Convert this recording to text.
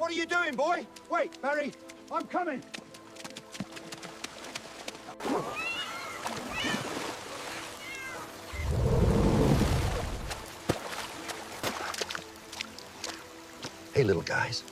what are you doing, boy? Wait, Barry, I'm coming. Hey, little guys,